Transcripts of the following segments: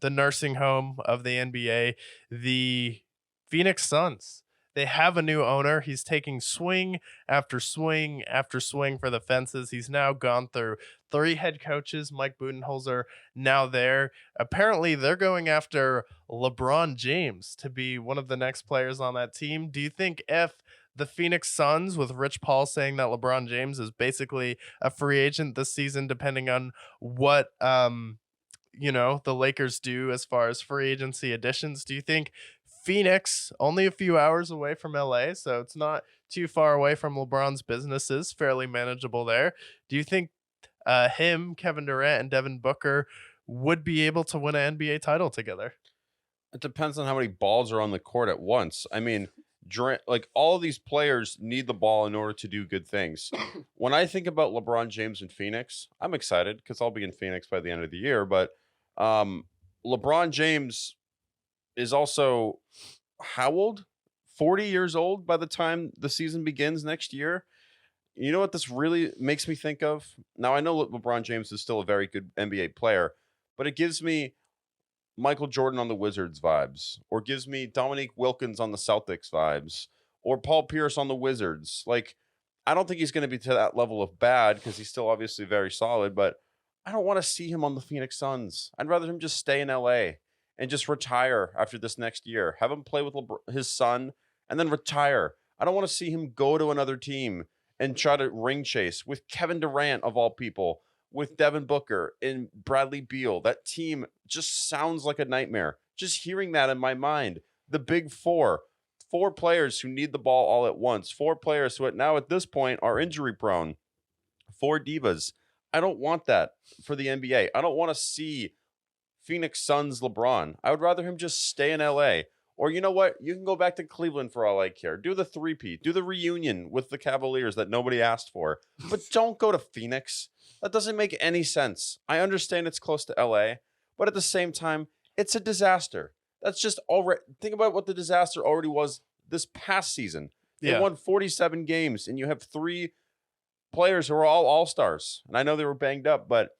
the nursing home of the NBA, the Phoenix Suns. They have a new owner. He's taking swing after swing after swing for the fences. He's now gone through three head coaches. Mike Budenholzer now there. Apparently, they're going after LeBron James to be one of the next players on that team. Do you think if the Phoenix Suns, with Rich Paul saying that LeBron James is basically a free agent this season, depending on what the Lakers do as far as free agency additions. Do you think Phoenix, only a few hours away from LA, so it's not too far away from LeBron's businesses, fairly manageable there? Do you think him, Kevin Durant, and Devin Booker would be able to win an NBA title together? It depends on how many balls are on the court at once. I mean, like all of these players need the ball in order to do good things. When I think about LeBron James in Phoenix, I'm excited because I'll be in Phoenix by the end of the year. But um, LeBron James is also how old? 40 years old by the time the season begins next year. You know what this really makes me think of? Now, I know LeBron James is still a very good NBA player, but it gives me Michael Jordan on the Wizards vibes, or gives me Dominique Wilkins on the Celtics vibes, or Paul Pierce on the Wizards. Like, I don't think he's going to be to that level of bad because he's still obviously very solid, but I don't want to see him on the Phoenix Suns. I'd rather him just stay in LA and just retire after this next year. Have him play with his son and then retire. I don't want to see him go to another team and try to ring chase with Kevin Durant, of all people, with Devin Booker and Bradley Beal. That team just sounds like a nightmare. Just hearing that in my mind. The big four players who need the ball all at once, four players who now at this point are injury prone, four divas. I don't want that for the NBA. I don't want to see Phoenix Suns LeBron. I would rather him just stay in LA. Or you know what? You can go back to Cleveland for all I care. Do the three-peat. Do the reunion with the Cavaliers that nobody asked for. But don't go to Phoenix. That doesn't make any sense. I understand it's close to LA, but at the same time, it's a disaster. That's just already. Think about what the disaster already was this past season. They Yeah. won 47 games, and you have three players who are all all-stars. And I know they were banged up, but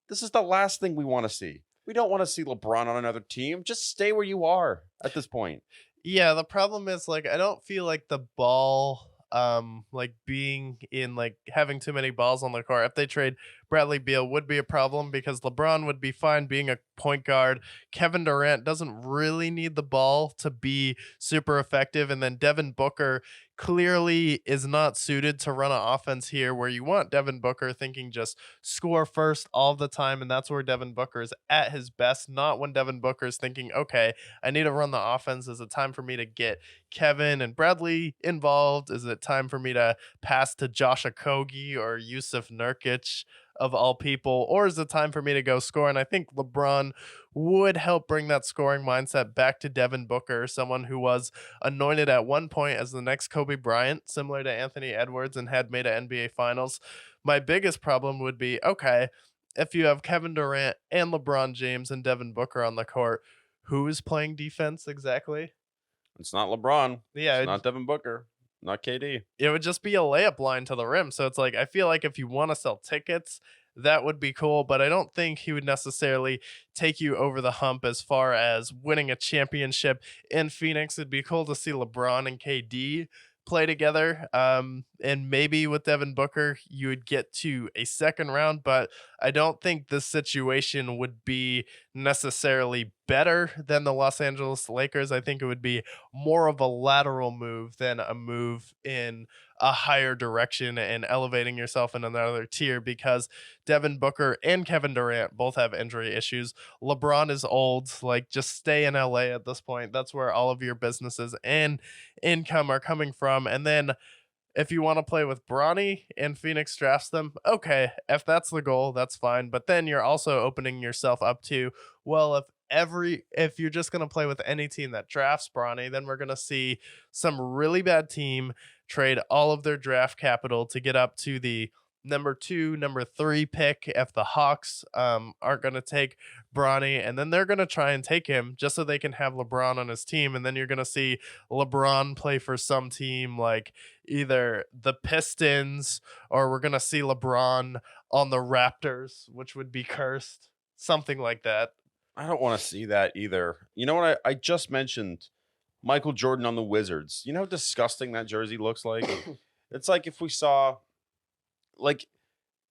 this is the last thing we want to see. We don't want to see LeBron on another team. Just stay where you are at this point. Yeah, the problem is like I don't feel like the ball like being in like having too many balls on the court. If they trade Bradley Beal would be a problem because LeBron would be fine being a point guard. Kevin Durant doesn't really need the ball to be super effective, and then Devin Booker clearly is not suited to run an offense here where you want Devin Booker thinking just score first all the time, and that's where Devin Booker is at his best, not when Devin Booker is thinking, okay, I need to run the offense. Is it time for me to get Kevin and Bradley involved? Is it time for me to pass to Josh Okogie or Yusuf Nurkic of all people? Or is it time for me to go score? And I think LeBron would help bring that scoring mindset back to Devin Booker, someone who was anointed at one point as the next Kobe Bryant, similar to Anthony Edwards, and had made an NBA Finals. My biggest problem would be, okay, if you have Kevin Durant and LeBron James and Devin Booker on the court, who is playing defense exactly? It's not LeBron. Yeah, It's not Devin Booker. Not KD. it would just be a layup line to the rim. So it's like I feel like if you want to sell tickets, that would be cool, but I don't think he would necessarily take you over the hump as far as winning a championship in Phoenix. It'd be cool to see LeBron and KD play together. And maybe with Devin Booker, you would get to a second round, but I don't think this situation would be necessarily better than the Los Angeles Lakers. I think it would be more of a lateral move than a move in a higher direction and elevating yourself in another tier because Devin Booker and Kevin Durant both have injury issues. LeBron is old. Like, just stay in LA at this point. That's where all of your businesses and income are coming from. And then if you want to play with Bronny and Phoenix drafts them, okay, if that's the goal, that's fine. But then you're also opening yourself up to, well, if you're just going to play with any team that drafts Bronny, then we're going to see some really bad team trade all of their draft capital to get up to the number 2, number 3 pick if the Hawks aren't going to take Bronny, and then they're going to try and take him just so they can have LeBron on his team. And then you're going to see LeBron play for some team like either the Pistons, or we're going to see LeBron on the Raptors, which would be cursed, something like that. I don't want to see that either. You know what? I just mentioned Michael Jordan on the Wizards. You know how disgusting that jersey looks like? It's like if we saw like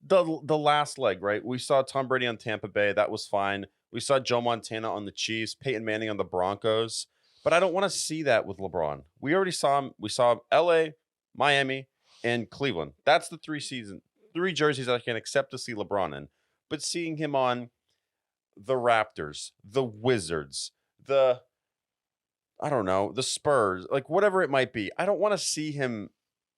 the last leg, right? We saw Tom Brady on Tampa Bay. That was fine. We saw Joe Montana on the Chiefs, Peyton Manning on the Broncos. But I don't want to see that with LeBron. We already saw him. We saw LA, Miami, and Cleveland. That's the three jerseys I can accept to see LeBron in. But seeing him on the Raptors, the Wizards, the I don't know, the Spurs, like whatever it might be. I don't want to see him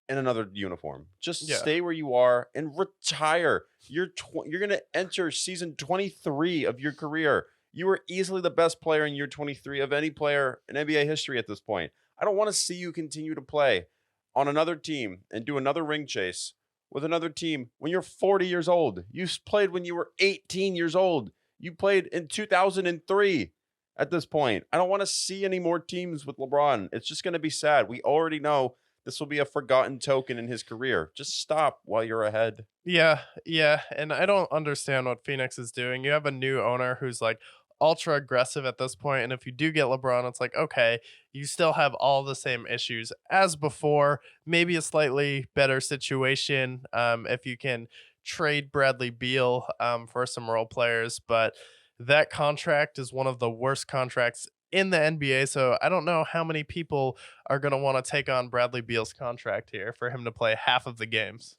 in another uniform. Just Yeah. stay where you are and retire. You're going to enter season 23 of your career. You were easily the best player in year 23 of any player in NBA history at this point. I don't want to see you continue to play on another team and do another ring chase with another team when you're 40 years old. Played when you were 18 years old. You played in 2003 at this point. I don't want to see any more teams with LeBron. It's just going to be sad. We already know this will be a forgotten token in his career. Just stop while you're ahead. Yeah, yeah, and I don't understand what Phoenix is doing. You have a new owner who's like ultra aggressive at this point, and if you do get LeBron, it's like, okay, you still have all the same issues as before, maybe a slightly better situation if you can trade Bradley Beal for some role players, but that contract is one of the worst contracts in the NBA, so I don't know how many people are going to want to take on Bradley Beal's contract here for him to play half of the games.